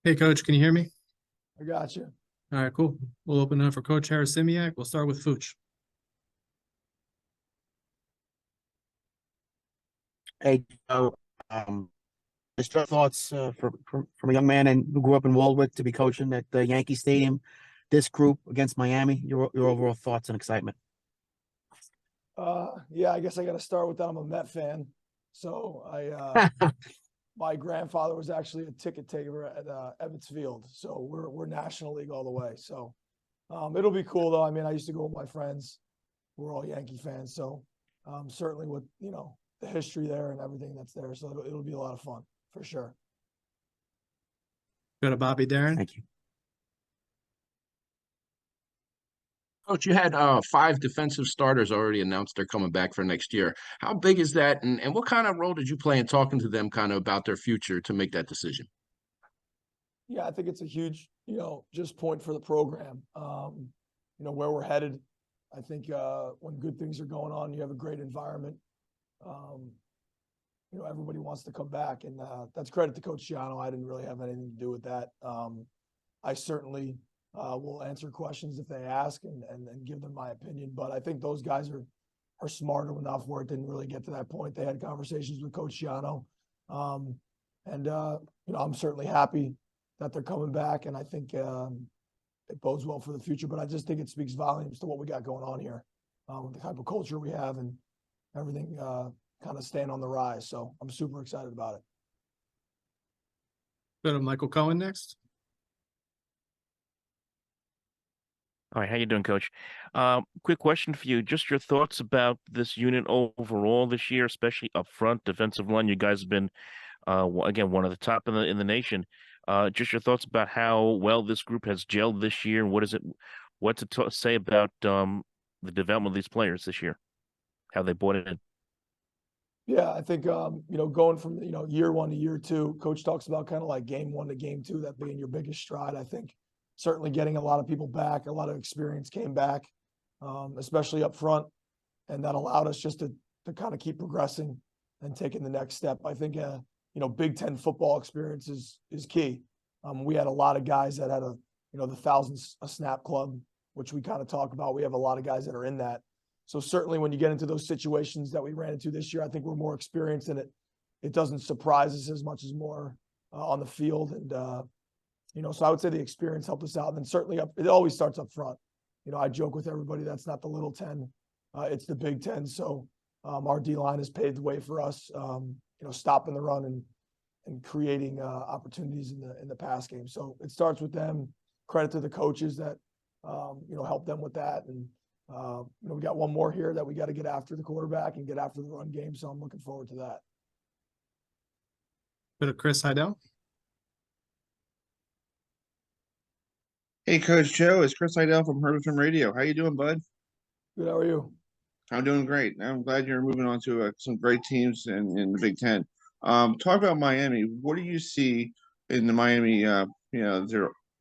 Hey, Coach, can you hear me? I got you. All right, cool. We'll open it up for Coach Harasymiak. We'll start with Fooch. Hey, Joe, just your thoughts from a young man and who grew up in Waldwick to be coaching at the Yankee Stadium, this group against Miami. Your overall thoughts and excitement. Yeah, I guess I got to start with that. I'm a Met fan, so my grandfather was actually a ticket taker at Ebbets Field, so we're National League all the way. So it'll be cool though. I mean, I used to go with my friends. We're all Yankee fans, so certainly with the history there and everything that's there, so it'll be a lot of fun for sure. Go to Bobby Darren. Thank you. Coach, you had five defensive starters already announced they're coming back for next year. How big is that, and what kind of role did you play in talking to them kind of about their future to make that decision? Yeah, I think it's a huge, just point for the program. Where we're headed. I think when good things are going on, you have a great environment. Everybody wants to come back, and that's credit to Coach Giano. I didn't really have anything to do with that. I certainly will answer questions if they ask and give them my opinion. But I think those guys are smart enough where it didn't really get to that point. They had conversations with Coach Giano. I'm certainly happy that they're coming back, and I think it bodes well for the future. But I just think it speaks volumes to what we got going on here, with the type of culture we have and everything kind of staying on the rise. So I'm super excited about it. Go to Michael Cohen next. All right, how you doing, Coach? Quick question for you. Just your thoughts about this unit overall this year, especially up front, defensive line. You guys have been, again, one of the top in the nation. Just your thoughts about how well this group has gelled this year, and what's it to say about the development of these players this year, how they bought it in. Yeah, I think going from year one to year two, Coach talks about kind of like game one to game two, that being your biggest stride. I think certainly getting a lot of people back, a lot of experience came back, especially up front, and that allowed us just to kind of keep progressing and taking the next step. I think Big Ten football experience is key. We had a lot of guys that had the 1,000 a snap club, which we kind of talk about. We have a lot of guys that are in that. So certainly when you get into those situations that we ran into this year, I think we're more experienced in it. It doesn't surprise us as much as more on the field. And, so I would say the experience helped us out. And then certainly it always starts up front. I joke with everybody, that's not the little 10. It's the Big Ten. So our D-line has paved the way for us, stopping the run and creating opportunities in the pass game. So it starts with them. Credit to the coaches that, help them with that. And, we got one more here that we got to get after the quarterback and get after the run game. So I'm looking forward to that. Go to Chris Heidel. Hey, Coach Joe, it's Chris Idell from Herberton Radio. How you doing, bud? Good. How are you? I'm doing great. I'm glad you're moving on to some great teams in the Big Ten. Talk about Miami. What do you see in the Miami?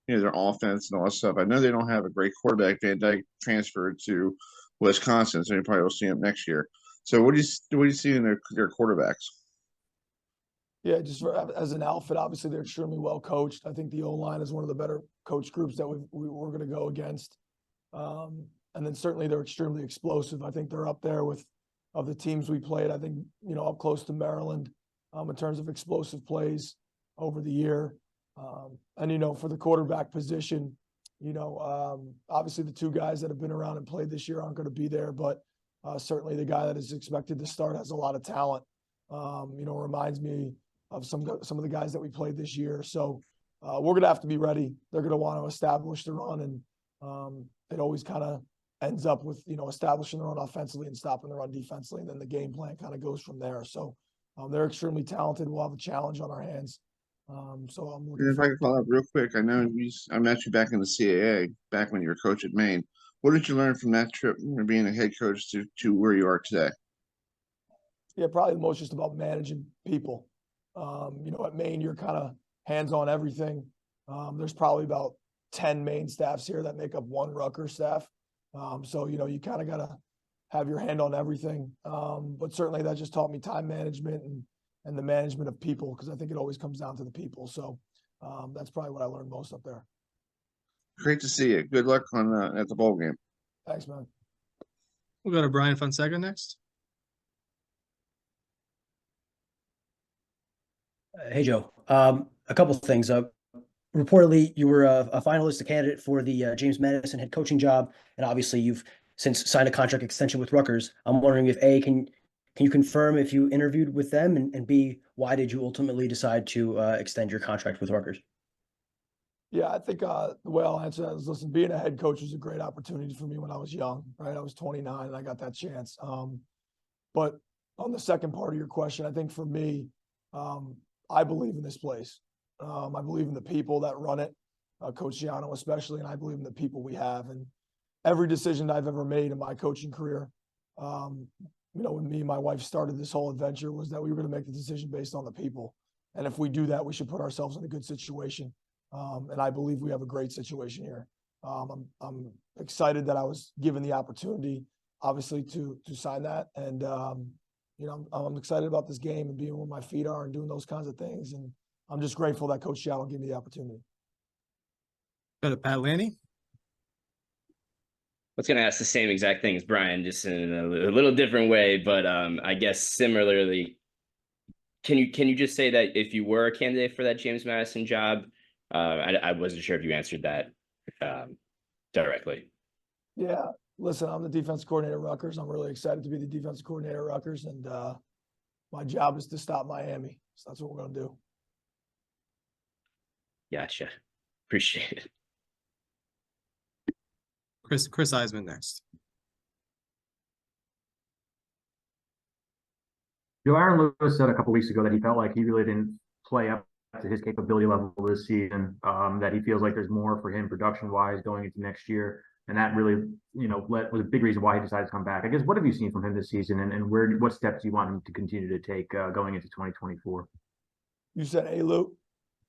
Their offense and all that stuff. I know they don't have a great quarterback. Van Dyke transferred to Wisconsin, so you probably will see him next year. So what do you see in their quarterbacks? Yeah, just as an outfit, obviously they're extremely well coached. I think the O-line is one of the better coach groups that we're going to go against. And then certainly they're extremely explosive. I think they're up there of the teams we played. I think, up close to Maryland in terms of explosive plays over the year. And, for the quarterback position, obviously the two guys that have been around and played this year aren't going to be there, but certainly the guy that is expected to start has a lot of talent. Reminds me of some of the guys that we played this year. So we're going to have to be ready. They're going to want to establish the run, and it always kind of ends up with, establishing the run offensively and stopping the run defensively. And then the game plan kind of goes from there. So they're extremely talented. We'll have a challenge on our hands. So I'm looking. And if I could follow up real quick, I know I met you back in the CAA, back when you were coach at Maine. What did you learn from that trip, being a head coach to where you are today? Yeah, probably the most just about managing people. At Maine, you're kind of hands-on everything. There's probably about 10 Maine staffs here that make up one Rutgers staff. So, you kind of got to have your hand on everything. But certainly that just taught me time management and the management of people, because I think it always comes down to the people. So That's probably what I learned most up there. Great to see you. Good luck on at the bowl game. Thanks, man. We'll go to Brian Fonseca next. Hey, Joe. A couple things. Reportedly, you were a finalist, a candidate for the James Madison head coaching job, and obviously you've since signed a contract extension with Rutgers. I'm wondering if A, can you confirm if you interviewed with them, and B, why did you ultimately decide to extend your contract with Rutgers? Yeah, I think the way I'll answer that is, listen, being a head coach was a great opportunity for me when I was young, right? I was 29 and I got that chance. But on the second part of your question, I think for me, I believe in this place. I believe in the people that run it, Coach Giano especially, and I believe in the people we have. And every decision I've ever made in my coaching career, when me and my wife started this whole adventure, was that we were going to make the decision based on the people. And if we do that, we should put ourselves in a good situation. And I believe we have a great situation here. I'm excited that I was given the opportunity, obviously, to sign that. And, I'm excited about this game and being where my feet are and doing those kinds of things. And I'm just grateful that Coach Giano gave me the opportunity. Go to Pat Lanny. I was going to ask the same exact thing as Brian, just in a little different way, but I guess similarly, can you just say that if you were a candidate for that James Madison job, I wasn't sure if you answered that directly. Yeah, listen, I'm the defense coordinator at Rutgers. I'm really excited to be the defense coordinator at Rutgers, and my job is to stop Miami. So that's what we're going to do. Gotcha. Appreciate it. Chris Eisman next. Joe, Aaron Lewis said a couple weeks ago that he felt like he really didn't play up to his capability level this season, that he feels like there's more for him production-wise going into next year. And that really, was a big reason why he decided to come back. I guess, what have you seen from him this season, and what steps do you want him to continue to take going into 2024? You said A-Lou?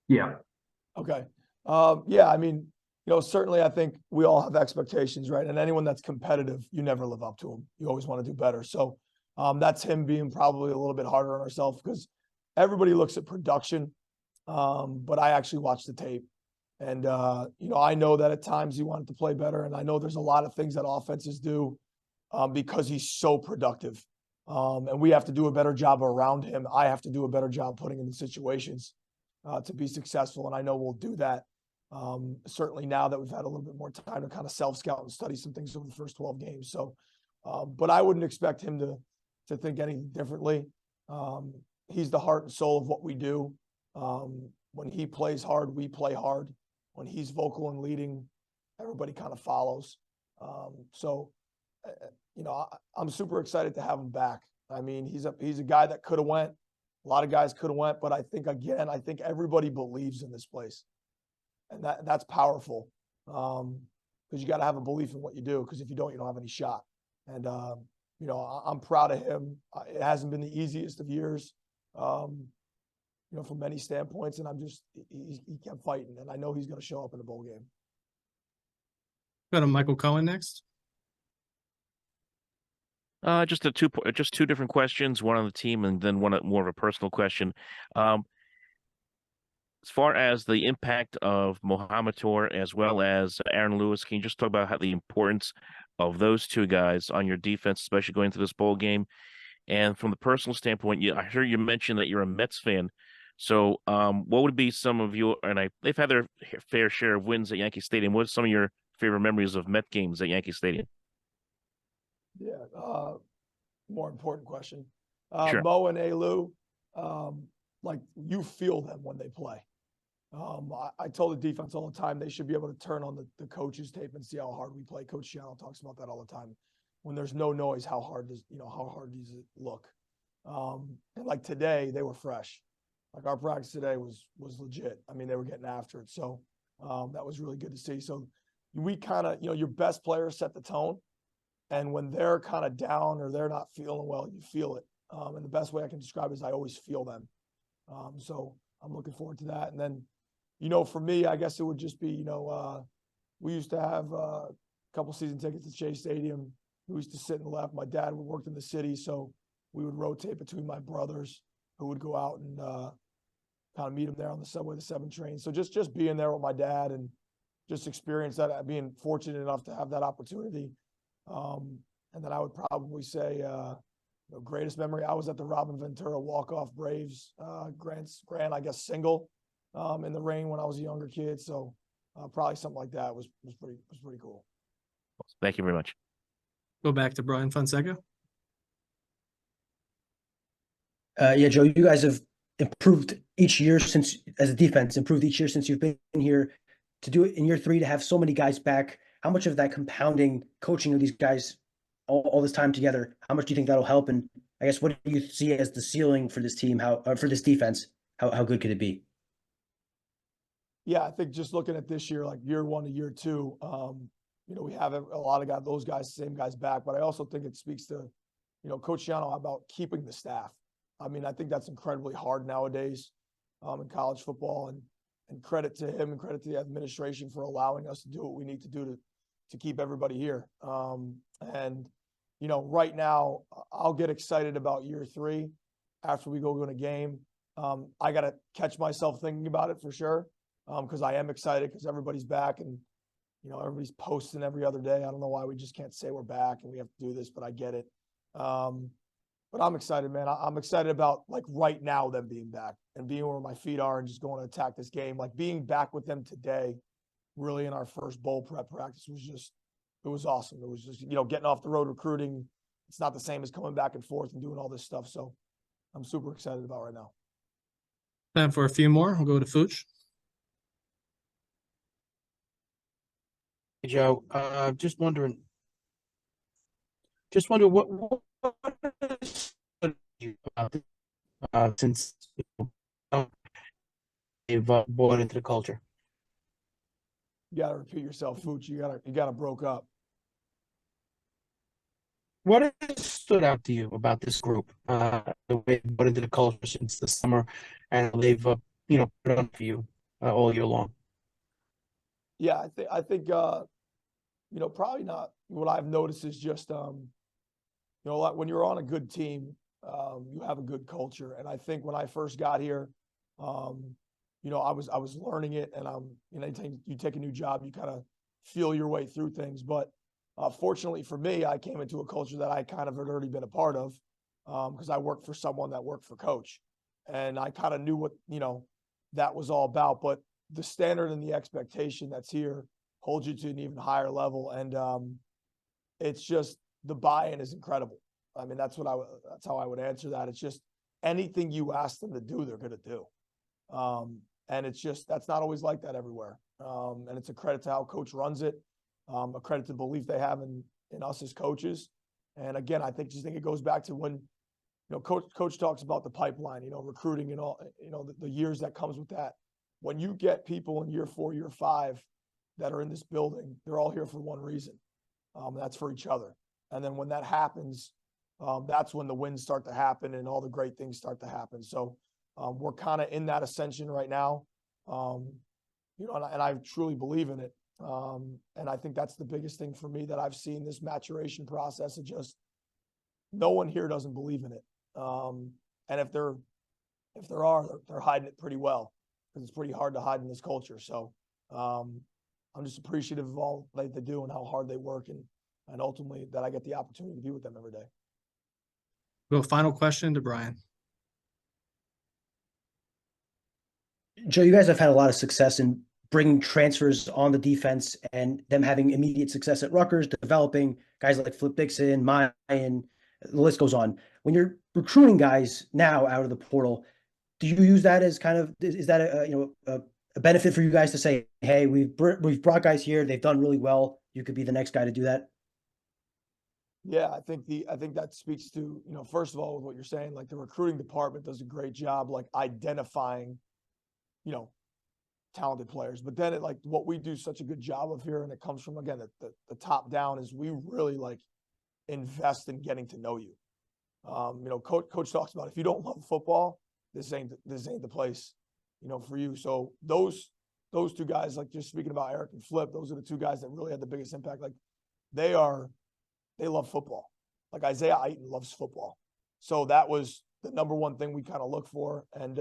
Yeah. Okay. Yeah, I mean, certainly I think we all have expectations, right? And anyone that's competitive, you never live up to them. You always want to do better. So that's him being probably a little bit harder on ourselves, because everybody looks at production, but I actually watch the tape. And, I know that at times he wanted to play better. And I know there's a lot of things that offenses do because he's so productive. And we have to do a better job around him. I have to do a better job putting him in situations to be successful. And I know we'll do that. Certainly now that we've had a little bit more time to kind of self-scout and study some things over the first 12 games. So, but I wouldn't expect him to think anything differently. He's the heart and soul of what we do. When he plays hard, we play hard. When he's vocal and leading, everybody kind of follows. I'm super excited to have him back. I mean, he's a guy that could have went. A lot of guys could have went, but I think everybody believes in this place. And that's powerful, because you got to have a belief in what you do, because if you don't have any shot. And, I'm proud of him. It hasn't been the easiest of years, from many standpoints, and he kept fighting, and I know he's going to show up in the bowl game. Go to Michael Cohen next. Just two different questions, one on the team and then one more of a personal question. As far as the impact of Mohamed Tor as well as Aaron Lewis, can you just talk about how the importance of those two guys on your defense, especially going into this bowl game? And from the personal standpoint, I heard you mention that you're a Mets fan. So what would be some of your, they've had their fair share of wins at Yankee Stadium. What are some of your favorite memories of Met games at Yankee Stadium? Yeah, more important question. Sure. Mo and A-Lou, you feel them when they play. I told the defense all the time they should be able to turn on the coach's tape and see how hard we play. Coach Giano talks about that all the time. When there's no noise, how hard does it look? And like today, they were fresh. Like our practice today was legit. I mean, they were getting after it. So that was really good to see. So we kind of, your best players set the tone. And when they're kind of down or they're not feeling well, you feel it. And the best way I can describe it is I always feel them. So I'm looking forward to that. And then, for me, I guess it would just be, we used to have a couple season tickets at Shea Stadium. We used to sit in the left. My dad worked in the city, so we would rotate between my brothers who would go out and kind of meet him there on the subway, the 7 train. So just being there with my dad and just experience that, being fortunate enough to have that opportunity. And then I would probably say, greatest memory, I was at the Robin Ventura walk-off Braves grand, I guess, single in the rain when I was a younger kid. So probably something like that was pretty cool. Thank you very much. Go back to Brian Fonseca. Yeah, Joe, you guys have improved each year since, as a defense, improved each year since you've been here. To do it in year 3, to have so many guys back, how much of that compounding coaching of these guys all this time together, how much do you think that'll help? And I guess, what do you see as the ceiling for this team? For this defense, how good could it be? Yeah, I think just looking at this year, like year 1 to year 2, we have a lot of those guys, same guys back. But I also think it speaks to, Coach Yano about keeping the staff. I mean, I think that's incredibly hard nowadays in college football, and credit to him and credit to the administration for allowing us to do what we need to do to keep everybody here. Right now, I'll get excited about year 3 after we go win a game. I got to catch myself thinking about it for sure, because I am excited because everybody's back and, everybody's posting every other day. I don't know why we just can't say we're back and we have to do this, but I get it. But I'm excited, man. I'm excited about, like, right now them being back and being where my feet are and just going to attack this game. Like, being back with them today, really in our first bowl prep practice, it was awesome. It was just, getting off the road recruiting. It's not the same as coming back and forth and doing all this stuff. So I'm super excited about right now. Time for a few more. We'll go to Fooch. Hey, Joe, just wondering what is you about this, since they've bought into the culture. You got to repeat yourself, Fooch. You got to broke up. What has stood out to you about this group, the way they bought into the culture since the summer, and they've put it on for you all year long? Yeah, I think probably not. What I've noticed is just like when you're on a good team, you have a good culture. And I think when I first got here, I was learning it, and anytime you take a new job, you kind of feel your way through things. But fortunately for me, I came into a culture that I kind of had already been a part of, because I worked for someone that worked for Coach, and I kind of knew what that was all about. But the standard and the expectation that's here holds you to an even higher level, and it's just the buy-in is incredible. I mean, that's how I would answer that. It's just anything you ask them to do, they're going to do. And it's just, that's not always like that everywhere. And it's a credit to how Coach runs it, a credit to the belief they have in us as coaches. And again, I think it goes back to when, Coach talks about the pipeline, recruiting and all, the years that comes with that. When you get people in year 4, year 5 that are in this building, they're all here for one reason. That's for each other. And then when that happens, that's when the wins start to happen and all the great things start to happen. So we're kind of in that ascension right now, and I truly believe in it. And I think that's the biggest thing for me that I've seen this maturation process. Of just no one here doesn't believe in it. And if they're hiding it pretty well, because it's pretty hard to hide in this culture. So I'm just appreciative of all they do and how hard they work, and ultimately that I get the opportunity to be with them every day. Go final question to Brian. Joe, you guys have had a lot of success in bringing transfers on the defense and them having immediate success at Rutgers, developing guys like Flip Dixon, Mayan, the list goes on. When you're recruiting guys now out of the portal, do you use that as kind of, is that a benefit for you guys to say, hey, we've brought guys here, they've done really well, you could be the next guy to do that? Yeah, I think that speaks to, first of all, with what you're saying, like the recruiting department does a great job, like identifying, talented players. But then what we do such a good job of here, and it comes from, again, the top down, is we really invest in getting to know you. Coach talks about, if you don't love football, this ain't the place, for you. So those two guys, like just speaking about Eric and Flip, those are the two guys that really had the biggest impact. Like they love football. Like Isaiah Ayton loves football. So that was the number one thing we kind of look for. And,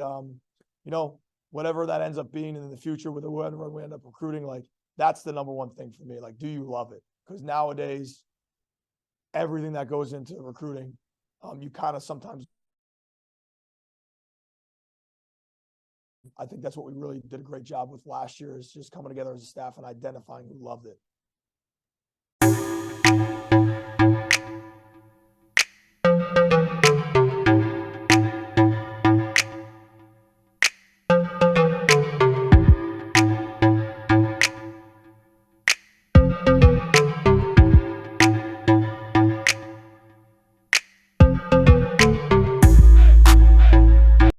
whatever that ends up being in the future with whoever we end up recruiting, like that's the number one thing for me. Like, do you love it? Because nowadays, everything that goes into recruiting, you kind of sometimes. I think that's what we really did a great job with last year, is just coming together as a staff and identifying who loved it.